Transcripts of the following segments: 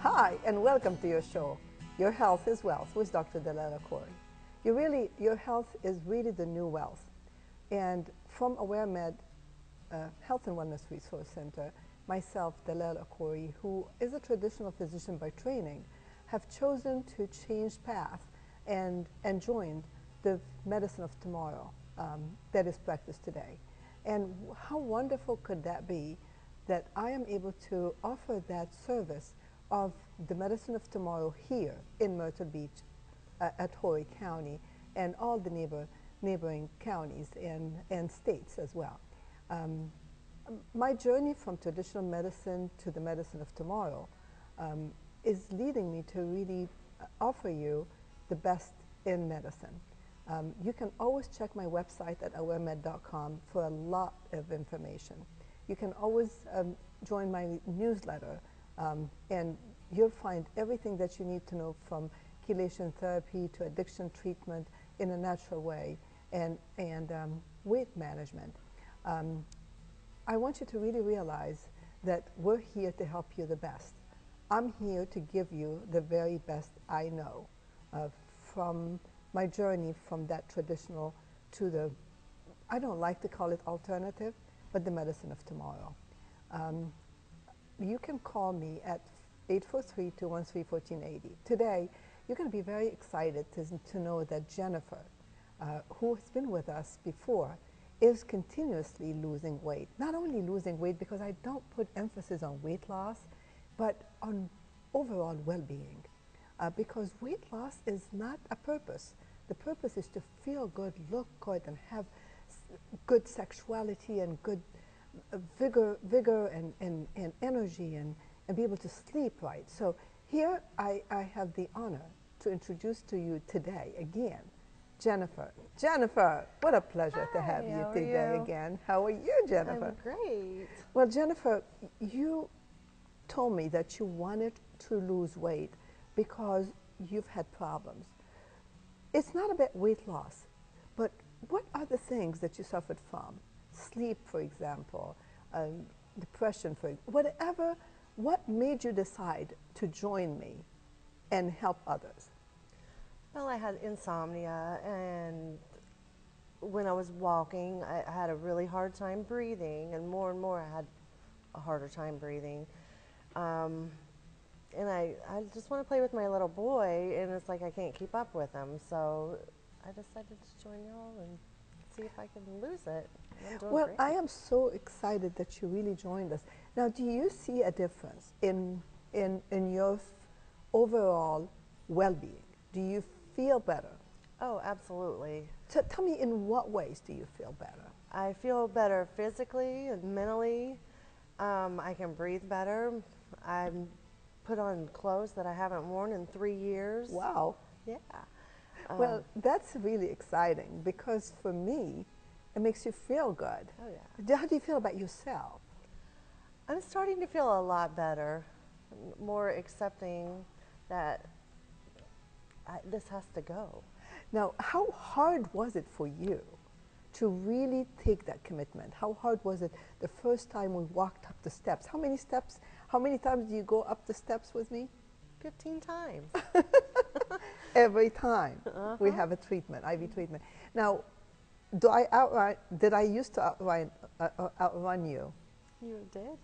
Hi, and welcome to your show, Your Health is Wealth, with Dr. Dalal Akoury. Your health is really the new wealth. And from AwareMed Health and Wellness Resource Center, myself, Dalal Akoury, who is a traditional physician by training, have chosen to change path and joined the medicine of tomorrow that is practiced today. And how wonderful could that be that I am able to offer that service of the medicine of tomorrow here in Myrtle Beach at Horry County and all the neighboring counties and states as well. My journey from traditional medicine to the medicine of tomorrow is leading me to really offer you the best in medicine. You can always check my website at awaremed.com for a lot of information. You can always join my newsletter, and you'll find everything that you need to know, from chelation therapy to addiction treatment in a natural way, and weight management. I want you to really realize that we're here to help you the best. I'm here to give you the very best I know from my journey from that traditional to the, I don't like to call it alternative, but the medicine of tomorrow. You can call me at 843-213-1480. Today, you're going to be very excited to know that Jennifer, who has been with us before, is continuously losing weight. Not only losing weight, because I don't put emphasis on weight loss, but on overall well-being. Because weight loss is not a purpose. The purpose is to feel good, look good, and have good sexuality and good vigor and energy, and be able to sleep right. So here I have the honor to introduce to you today again, Jennifer. Jennifer, what a pleasure to have you today again. How are you, Jennifer? I'm great. Well, Jennifer, you told me that you wanted to lose weight because you've had problems. It's not about weight loss, but what are the things that you suffered from? Sleep, for example, depression, whatever. What made you decide to join me and help others? Well, I had insomnia, and when I was walking, I had a really hard time breathing, and more I had a harder time breathing. And I just want to play with my little boy, and it's like I can't keep up with him. So I decided to join y'all and see if I can lose it. Well, great. I am so excited that you really joined us. Now, do you see a difference in your overall well-being? Do you feel better? Oh, absolutely. So tell me, in what ways do you feel better? I feel better physically and mentally. I can breathe better. I put on clothes that I haven't worn in 3 years. Wow. Yeah. Well, that's really exciting, because for me, it makes you feel good. Oh, yeah. How do you feel about yourself? I'm starting to feel a lot better, more accepting that this has to go. Now, how hard was it for you to really take that commitment? How hard was it the first time we walked up the steps? How many steps? How many times do you go up the steps with me? 15 times. Every time we have a treatment, IV treatment. Now, did I used to outrun you? You did.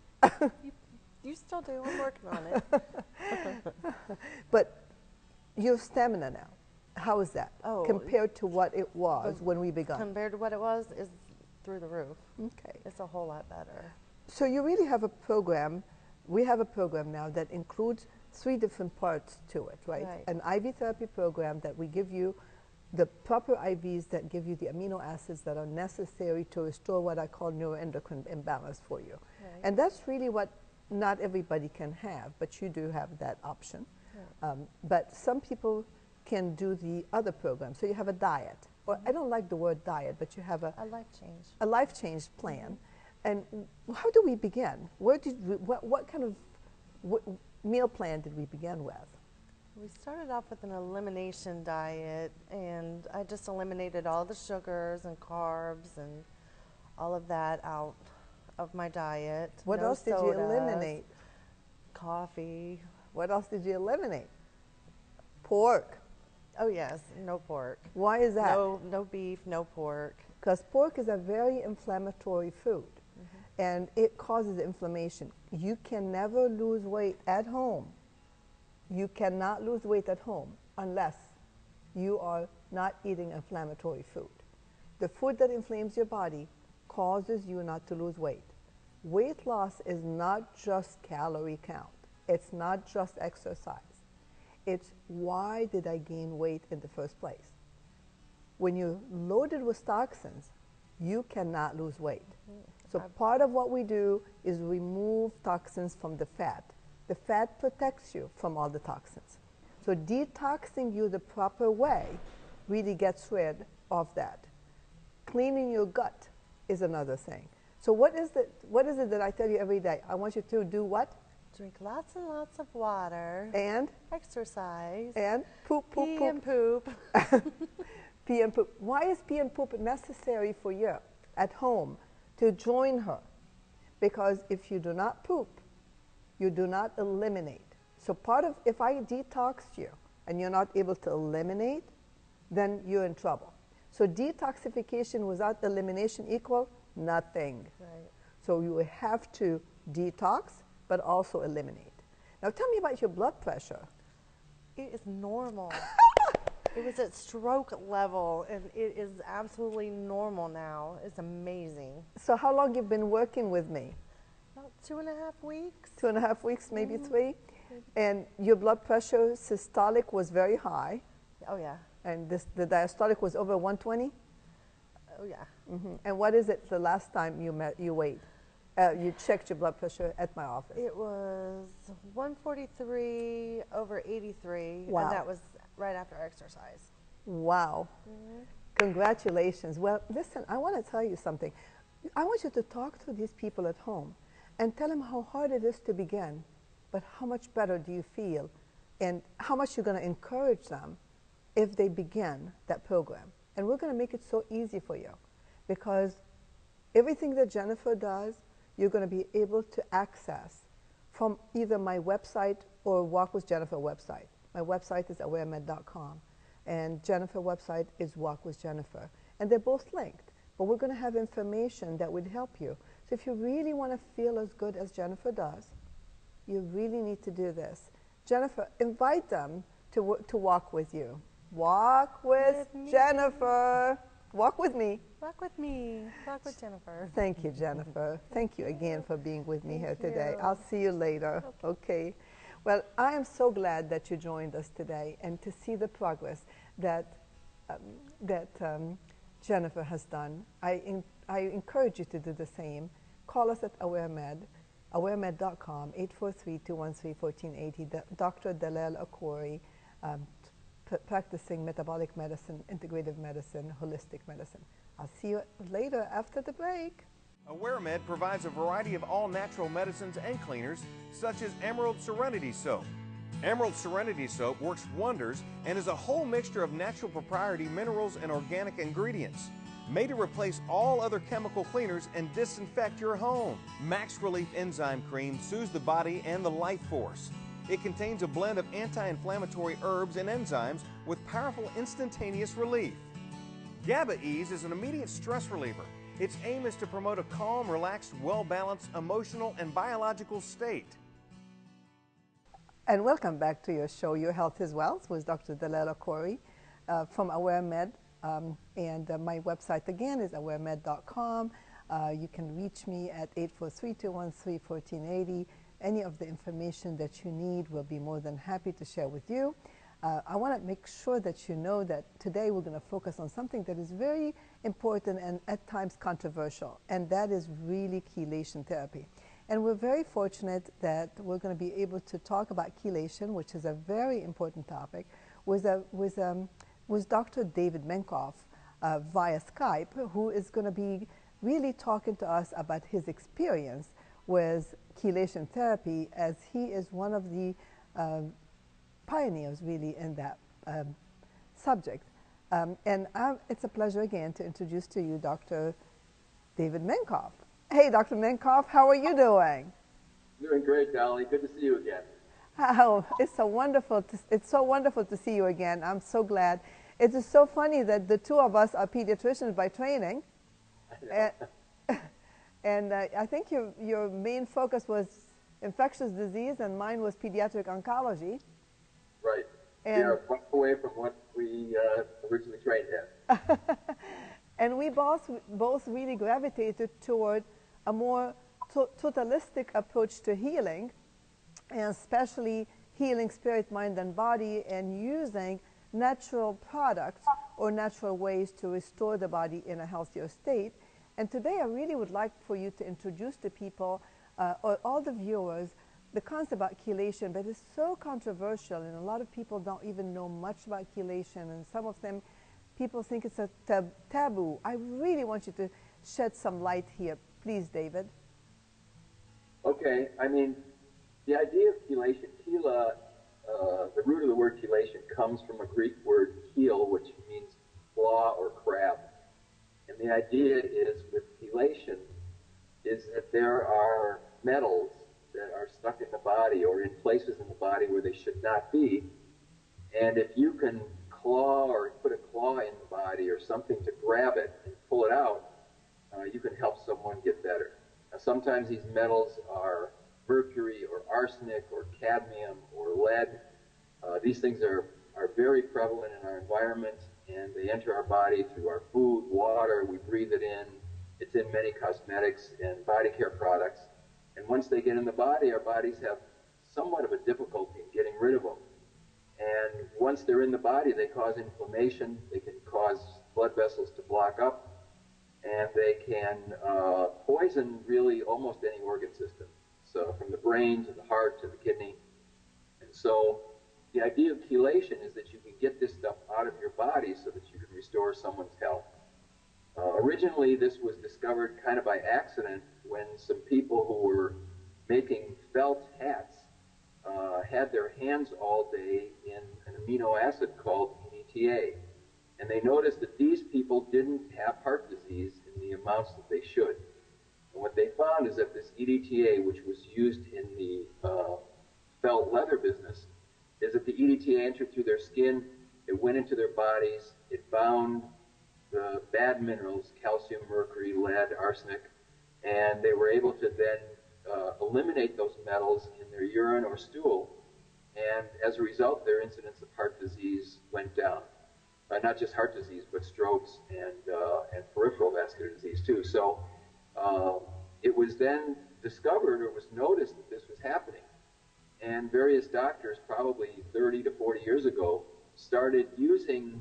you still do. I'm working on it. But your stamina now, how is that compared to what it was when we began? Compared to what it was is through the roof. Okay. It's a whole lot better. So you really have a program. We have a program now that includes 3 different parts to it, right? An IV therapy program that we give you the proper IVs that give you the amino acids that are necessary to restore what I call neuroendocrine imbalance for you. Right. And that's really what not everybody can have, but you do have that option. Right. But some people can do the other program. So you have a diet. Or I don't like the word diet, but you have a life change. A life change plan. And how do we begin? Where did we, what kind of meal plan did we begin with? We started off with an elimination diet, and I just eliminated all the sugars and carbs and all of that out of my diet. What else did you eliminate? Coffee, What else did you eliminate? Pork. Oh yes, no pork. Why is that? No beef, no pork. Because pork is a very inflammatory food, and it causes inflammation. You can never lose weight at home. You cannot lose weight at home unless you are not eating inflammatory food. The food that inflames your body causes you not to lose weight. Weight loss is not just calorie count. It's not just exercise. It's why did I gain weight in the first place? When you're loaded with toxins, you cannot lose weight. So part of what we do is remove toxins from the fat. The fat protects you from all the toxins. So detoxing you the proper way really gets rid of that. Cleaning your gut is another thing. So what is it that I tell you every day? I want you to do what? Drink lots and lots of water. And? Exercise. And? Poop, poop, Pee poop. and poop. Pee and poop. Why is pee and poop necessary for you at home to join her? Because if you do not poop, you do not eliminate. So part of, if I detox you and you're not able to eliminate, then you're in trouble. So detoxification without elimination equal nothing. Right. So you have to detox, but also eliminate. Now tell me about your blood pressure. It is normal. It was at stroke level, and it is absolutely normal now. It's amazing. So how long you've been working with me? About 2.5 weeks. 2.5 weeks, maybe 3. And your blood pressure systolic was very high. Oh yeah. And the diastolic was over 120? Oh yeah. And what is it the last time you weighed? You checked your blood pressure at my office? It was 143 over 83, Wow. and that was right after exercise. Wow. Congratulations. Well, listen, I want to tell you something. I want you to talk to these people at home and tell them how hard it is to begin, but how much better do you feel, and how much you're going to encourage them if they begin that program. And we're going to make it so easy for you, because everything that Jennifer does, you're going to be able to access from either my website or Walk with Jennifer website. My website is awaremed.com, and Jennifer's website is Walk with Jennifer. And they're both linked, but we're going to have information that would help you. So if you really want to feel as good as Jennifer does, you really need to do this. Jennifer, invite them to walk with you. Walk with Jennifer. Walk with me. Walk with me. Walk with Jennifer. Thank you, Jennifer. Thank you again for being with me here today. you. I'll see you later. Okay. Well, I am so glad that you joined us today and to see the progress that Jennifer has done. I encourage you to do the same. Call us at AwareMed, awaremed.com, 843-213-1480. Dr. Dalal Akoury, practicing metabolic medicine, integrative medicine, holistic medicine. I'll see you later after the break. AwareMed provides a variety of all-natural medicines and cleaners, such as Emerald Serenity Soap. Emerald Serenity Soap works wonders and is a whole mixture of natural propriety minerals and organic ingredients, made to replace all other chemical cleaners and disinfect your home. Max Relief Enzyme Cream soothes the body and the life force. It contains a blend of anti-inflammatory herbs and enzymes with powerful instantaneous relief. GABA Ease is an immediate stress reliever. Its aim is to promote a calm, relaxed, well-balanced emotional and biological state. And welcome back to your show, Your Health is Wealth, with Dr. Dalal Akoury from AwareMed. And my website again is awaremed.com. You can reach me at 843-213-1480. Any of the information that you need, we'll be more than happy to share with you. I want to make sure that you know that today we're going to focus on something that is very important and at times controversial, and that is really chelation therapy. And we're very fortunate that we're going to be able to talk about chelation, which is a very important topic, with Dr. David Minkoff via Skype, who is going to be really talking to us about his experience with chelation therapy, as he is one of the pioneers really in that subject. It's a pleasure again to introduce to you Dr. David Minkoff. Hey, Dr. Minkoff, how are you doing? Doing great, Dolly. Good to see you again. Oh, it's so wonderful to see you again. I'm so glad. It is so funny that the two of us are pediatricians by training. And, and I think your main focus was infectious disease and mine was pediatric oncology. Right. And we are far away from what we originally trained in. and we both really gravitated toward a more totalistic approach to healing, and especially healing spirit, mind, and body, and using natural products or natural ways to restore the body in a healthier state. And today I really would like for you to introduce to people, or all the viewers, the concept about chelation, but it's so controversial, and a lot of people don't even know much about chelation, and some of them, people think it's a taboo. I really want you to shed some light here. Please, David. Okay, I mean, the idea of chelation, the root of the word chelation comes from a Greek word chel, which means claw or crab. And the idea is with chelation is that there are metals that are stuck in the body or in places in the body where they should not be. And if you can claw or put a claw in the body or something to grab it and pull it out, you can help someone get better. Now, sometimes these metals are mercury or arsenic or cadmium or lead. These things are very prevalent in our environment, and they enter our body through our food, water, we breathe it in. It's in many cosmetics and body care products. And once they get in the body, our bodies have somewhat of a difficulty in getting rid of them. And once they're in the body, they cause inflammation, they can cause blood vessels to block up, and they can poison really almost any organ system. So from the brain to the heart to the kidney. And so the idea of chelation is that you can get this stuff out of your body so that you can restore someone's health. Originally, this was discovered kind of by accident when some people who were making felt hats had their hands all day in an amino acid called EDTA. And they noticed that these people didn't have heart disease in the amounts that they should. And what they found is that this EDTA, which was used in the felt leather business, is that the EDTA entered through their skin, it went into their bodies, it bound the bad minerals, calcium, mercury, lead, arsenic, and they were able to then eliminate those metals in their urine or stool, and as a result, their incidence of heart disease went down. Not just heart disease, but strokes and peripheral vascular disease too. So it was then discovered or was noticed that this was happening. And various doctors, probably 30 to 40 years ago, started using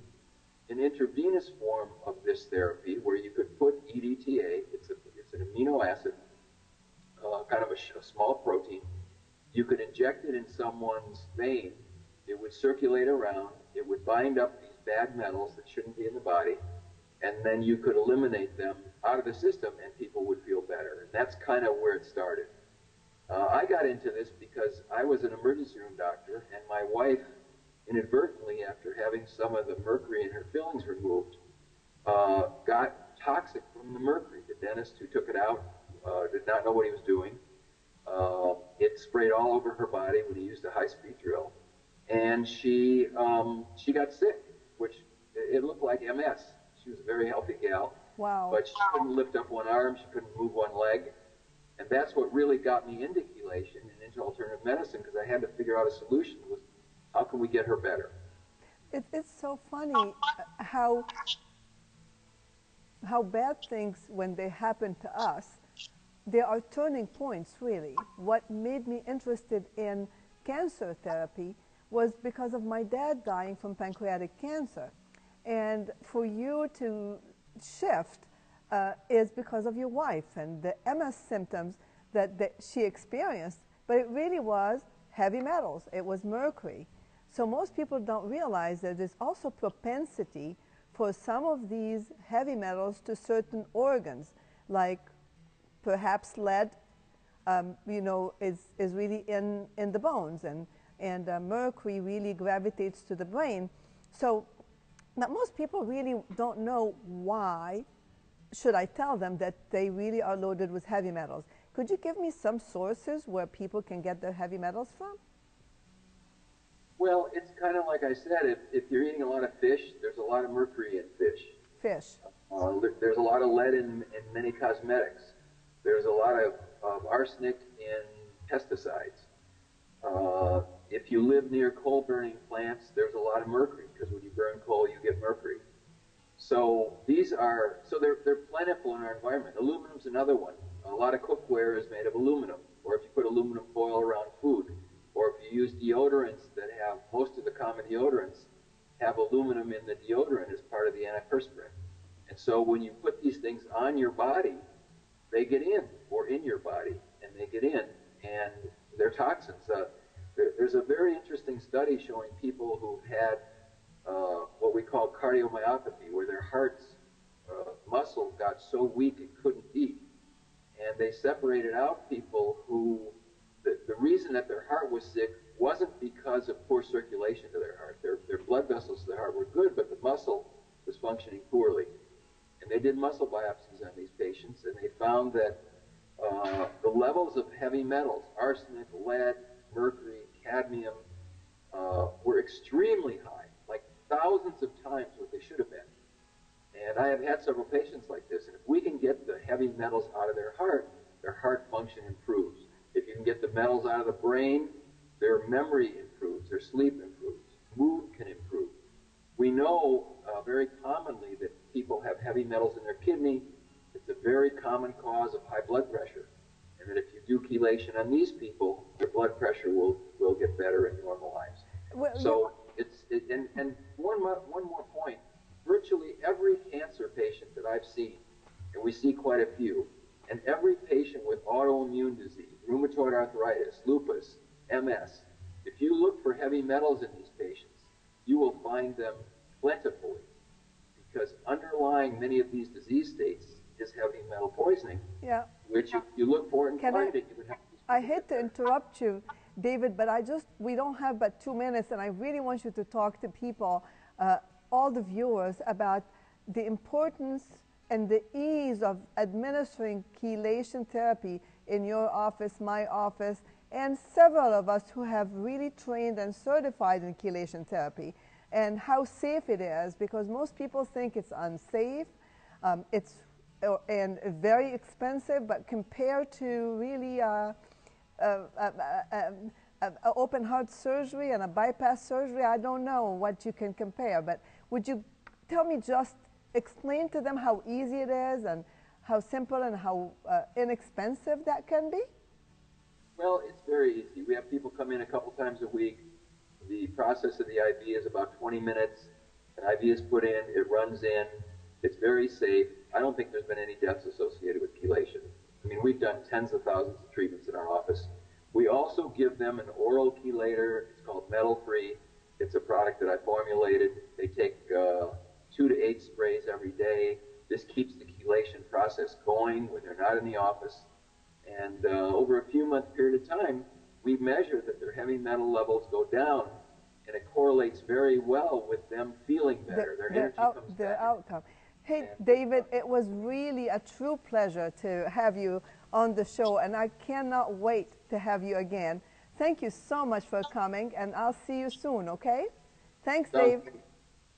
an intravenous form of this therapy where you could put EDTA, it's an amino acid, kind of a small protein. You could inject it in someone's vein. It would circulate around. It would bind up these bad metals that shouldn't be in the body. And then you could eliminate them out of the system and people would feel better. And that's kind of where it started. I got into this because I was an emergency room doctor, and my wife, inadvertently, after having some of the mercury in her fillings removed, got toxic from the mercury. The dentist who took it out did not know what he was doing. It sprayed all over her body when he used a high-speed drill. And she got sick, which it looked like MS. She was a very healthy gal. Wow. But she couldn't lift up one arm, she couldn't move one leg. And that's what really got me into chelation and into alternative medicine, because I had to figure out a solution. Was how can we get her better? It's so funny how bad things, when they happen to us, there are turning points, really. What made me interested in cancer therapy was because of my dad dying from pancreatic cancer. And for you to shift is because of your wife and the MS symptoms that she experienced, but it really was heavy metals. It was mercury. So most people don't realize that there's also propensity for some of these heavy metals to certain organs, like perhaps lead, is really in the bones, and mercury really gravitates to the brain. So, but most people really don't know why should I tell them that they really are loaded with heavy metals. Could you give me some sources where people can get their heavy metals from? Well, it's kind of like I said, if you're eating a lot of fish, there's a lot of mercury in fish. Fish. There's a lot of lead in many cosmetics. There's a lot of arsenic in pesticides. If you live near coal-burning plants, there's a lot of mercury, because when you burn coal, you get mercury. So they're plentiful in our environment. Aluminum's another one. A lot of cookware is made of aluminum, or if you put aluminum foil around food, or if you use deodorants that have, most of the common deodorants have aluminum in the deodorant as part of the antiperspirant. And so when you put these things on your body, they get in, or in your body, and they get in, and they're toxins. There's a very interesting study showing people who've had what we call cardiomyopathy, where their heart's muscle got so weak it couldn't beat. And they separated out people who, the reason that their heart was sick wasn't because of poor circulation to their heart. Their blood vessels to their heart were good, but the muscle was functioning poorly. And they did muscle biopsies on these patients, and they found that the levels of heavy metals, arsenic, lead, mercury, cadmium, were extremely high, like thousands of times what they should have been. And I have had several patients like this, and if we can get the heavy metals out of their heart function improves. If you can get the metals out of the brain, their memory improves, their sleep improves, mood can improve. We know very commonly that people have heavy metals in their kidney. It's a very common cause of high blood pressure. And that if you do chelation on these people, their blood pressure will get better and normalize. Well, So and one more point. Virtually every cancer patient that I've seen, and we see quite a few, and every patient with autoimmune disease, rheumatoid arthritis, lupus, MS, if you look for heavy metals in these patients, you will find them plentifully, because underlying many of these disease states is heavy metal poisoning, yeah. which if you look for it and find it, you would have to. I hate to interrupt you, David, but we don't have but 2 minutes, and I really want you to talk to people, all the viewers, about the importance and the ease of administering chelation therapy in your office, my office, and several of us who have really trained and certified in chelation therapy, and how safe it is, because most people think it's unsafe, and very expensive, but compared to really open heart surgery and a bypass surgery, I don't know what you can compare. But would you tell me, just explain to them how easy it is and how simple and how inexpensive that can be? Well, it's very easy. We have people come in a couple times a week. The process of the IV is about 20 minutes. An IV is put in, it runs in, it's very safe. I don't think there's been any deaths associated with chelation. I mean, we've done tens of thousands of treatments in our office. We also give them an oral chelator. It's called Metal Free. It's a product that I formulated. They take 2 to 8 sprays every day. This keeps the chelation process going when they're not in the office. And over a few month period of time, we measure that their heavy metal levels go down, and it correlates very well with them feeling better. Their energy comes back. The outcome. Hey, David, it was really a true pleasure to have you on the show, and I cannot wait to have you again. Thank you so much for coming, and I'll see you soon, okay? Thanks, Dave.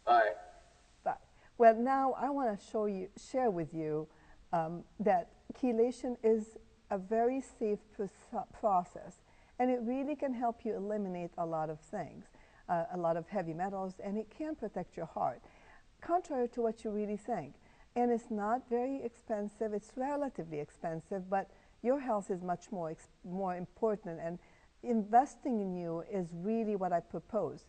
Bye. Bye. Well, now I want to share with you that chelation is a very safe process, and it really can help you eliminate a lot of things, a lot of heavy metals, and it can protect your heart, contrary to what you really think. And it's not very expensive. It's relatively expensive, but your health is much more important, and investing in you is really what I propose.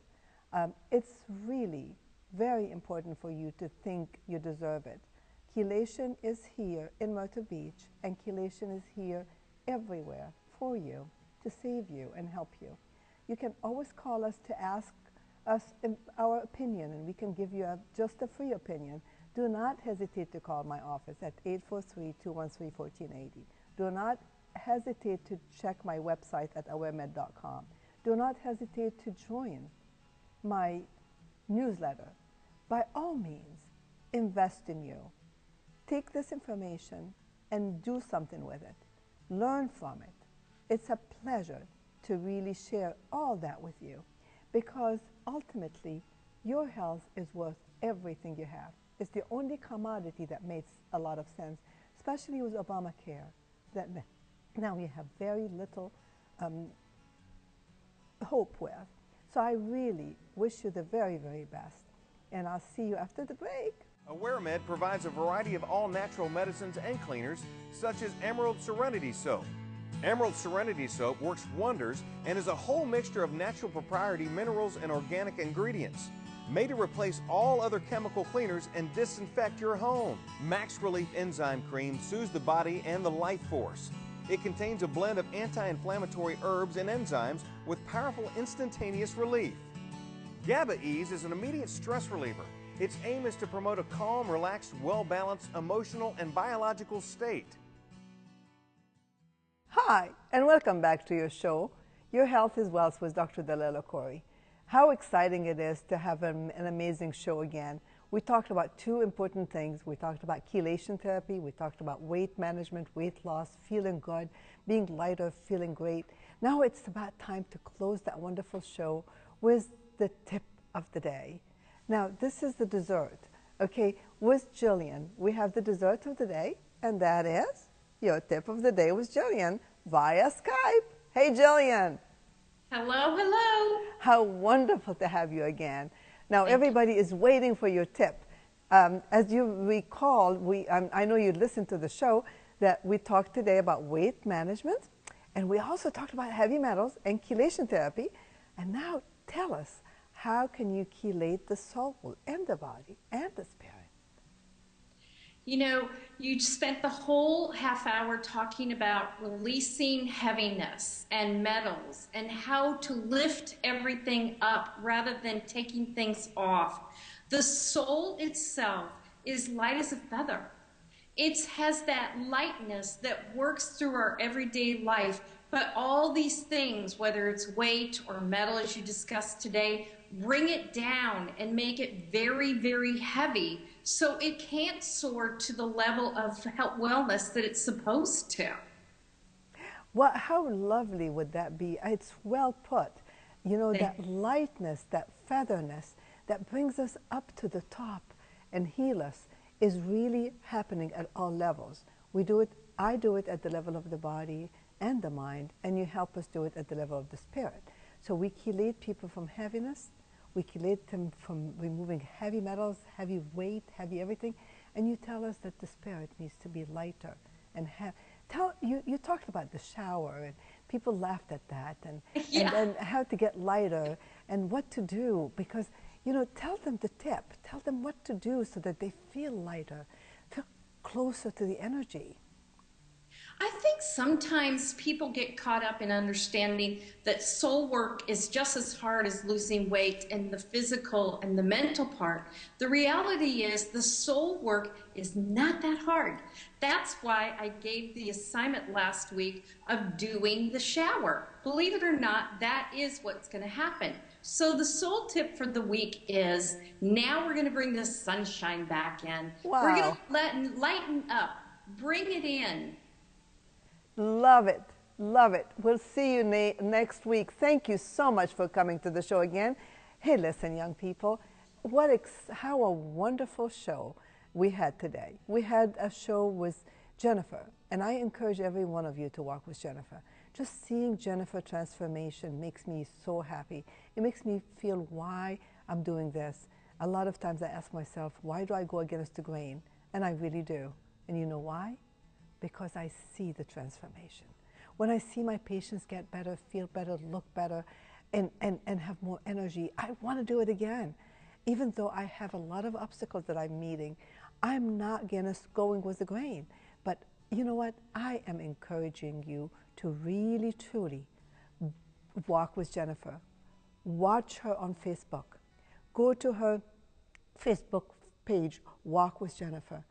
It's really very important for you to think you deserve it. Chelation is here in Myrtle Beach, and chelation is here everywhere for you, to save you and help you. You can always call us to ask us our opinion, and we can give you just a free opinion. Do not hesitate to call my office at 843-213-1480. Do not hesitate to check my website at awaremed.com. Do not hesitate to join my newsletter. By all means, invest in you. Take this information and do something with it. Learn from it. It's a pleasure to really share all that with you, because ultimately your health is worth everything you have. It's the only commodity that makes a lot of sense, especially with Obamacare, that now we have very little hope with. So I really wish you the very, very best. And I'll see you after the break. AwareMed provides a variety of all-natural medicines and cleaners, such as Emerald Serenity Soap. Emerald Serenity Soap works wonders and is a whole mixture of natural propriety minerals and organic ingredients, made to replace all other chemical cleaners and disinfect your home. Max Relief Enzyme Cream soothes the body and the life force. It contains a blend of anti-inflammatory herbs and enzymes with powerful instantaneous relief. GABA Ease is an immediate stress reliever. Its aim is to promote a calm, relaxed, well-balanced emotional and biological state. Hi, and welcome back to your show, Your Health is Wealth with Dr. Dalal Akoury. How exciting it is to have an amazing show again. We talked about two important things. We talked about chelation therapy. We talked about weight management, weight loss, feeling good, being lighter, feeling great. Now it's about time to close that wonderful show with the tip of the day. Now, this is the dessert. Okay, with Jillian, we have the dessert of the day, and that is your tip of the day with Jillian via Skype. Hey, Jillian. Hello, hello. How wonderful to have you again. Now, everybody is waiting for your tip. As you recall, I know you listened to the show, that we talked today about weight management, and we also talked about heavy metals and chelation therapy. And now tell us, how can you chelate the soul and the body and the spirit? You know, you spent the whole half hour talking about releasing heaviness and metals and how to lift everything up rather than taking things off. The soul itself is light as a feather. It has that lightness that works through our everyday life, but all these things, whether it's weight or metal, as you discussed today, bring it down and make it very, very heavy so it can't soar to the level of health wellness that it's supposed to. Well, how lovely would that be? It's well put. You know, that lightness, that featherness that brings us up to the top and heal us is really happening at all levels. We do it, I do it at the level of the body and the mind, and you help us do it at the level of the spirit. So we chelate people from heaviness, we chelate them from removing heavy metals, heavy weight, heavy everything, and you tell us that the spirit needs to be lighter. And you talked about the shower, and people laughed at that, and then how to get lighter and what to do, because, you know, tell them the tip, tell them what to do so that they feel lighter, feel closer to the energy. I think sometimes people get caught up in understanding that soul work is just as hard as losing weight and the physical and the mental part. The reality is the soul work is not that hard. That's why I gave the assignment last week of doing the shower. Believe it or not, that is what's going to happen. So the soul tip for the week is, now we're going to bring the sunshine back in. Wow. We're going to lighten up, bring it in. Love it. Love it. We'll see you next week. Thank you so much for coming to the show again. Hey, listen, young people, how a wonderful show we had today. We had a show with Jennifer, and I encourage every one of you to walk with Jennifer. Just seeing Jennifer transformation makes me so happy. It makes me feel why I'm doing this. A lot of times I ask myself, why do I go against the grain? And I really do. And you know why? Because I see the transformation. When I see my patients get better, feel better, look better, and have more energy, I want to do it again. Even though I have a lot of obstacles that I'm meeting, I'm not going with the grain. But you know what? I am encouraging you to really, truly walk with Jennifer. Watch her on Facebook. Go to her Facebook page, Walk with Jennifer.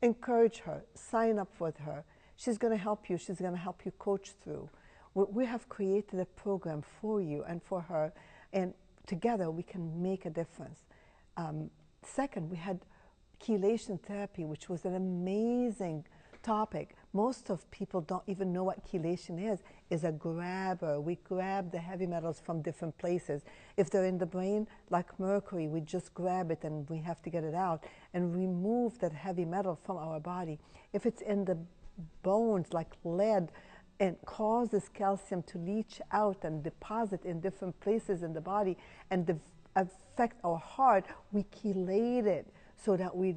Encourage her, sign up with her. She's going to help you. She's going to help you coach through. We have created a program for you and for her, and together we can make a difference. Second, we had chelation therapy, which was an amazing topic, Most of people don't even know what chelation is a grabber. We grab the heavy metals from different places. If they're in the brain, like mercury, we just grab it and we have to get it out and remove that heavy metal from our body. If it's in the bones, like lead, and causes calcium to leach out and deposit in different places in the body and affect our heart, we chelate it so that we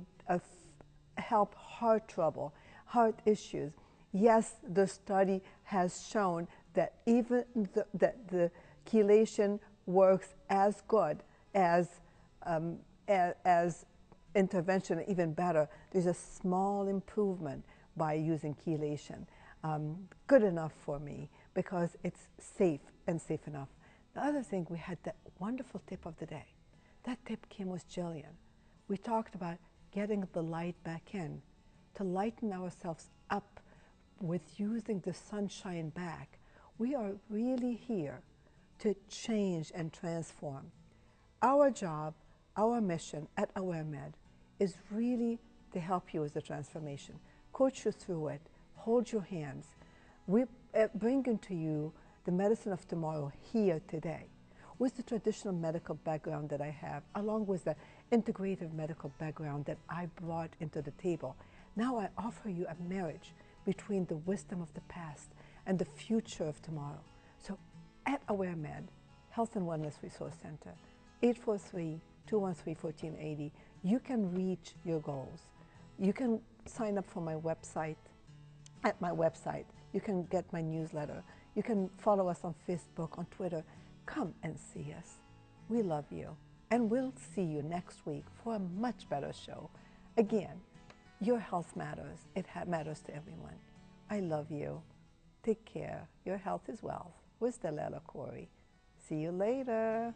help heart trouble, heart issues. Yes, the study has shown that even the chelation works as good as intervention, even better. There's a small improvement by using chelation. Good enough for me because it's safe and safe enough. The other thing, we had that wonderful tip of the day. That tip came with Jillian. We talked about getting the light back in, to lighten ourselves up with using the sunshine back. We are really here to change and transform. Our job, our mission at AwareMed is really to help you with the transformation, coach you through it, hold your hands. We bring into you the medicine of tomorrow here today with the traditional medical background that I have, along with the integrative medical background that I brought into the table. Now I offer you a marriage between the wisdom of the past and the future of tomorrow. So at AwareMed, Health and Wellness Resource Center, 843-213-1480, you can reach your goals. You can sign up for my website. At my website, you can get my newsletter. You can follow us on Facebook, on Twitter. Come and see us. We love you. And we'll see you next week for a much better show. Again, your health matters. It matters to everyone. I love you. Take care. Your health is wealth with Dalal Akoury. See you later.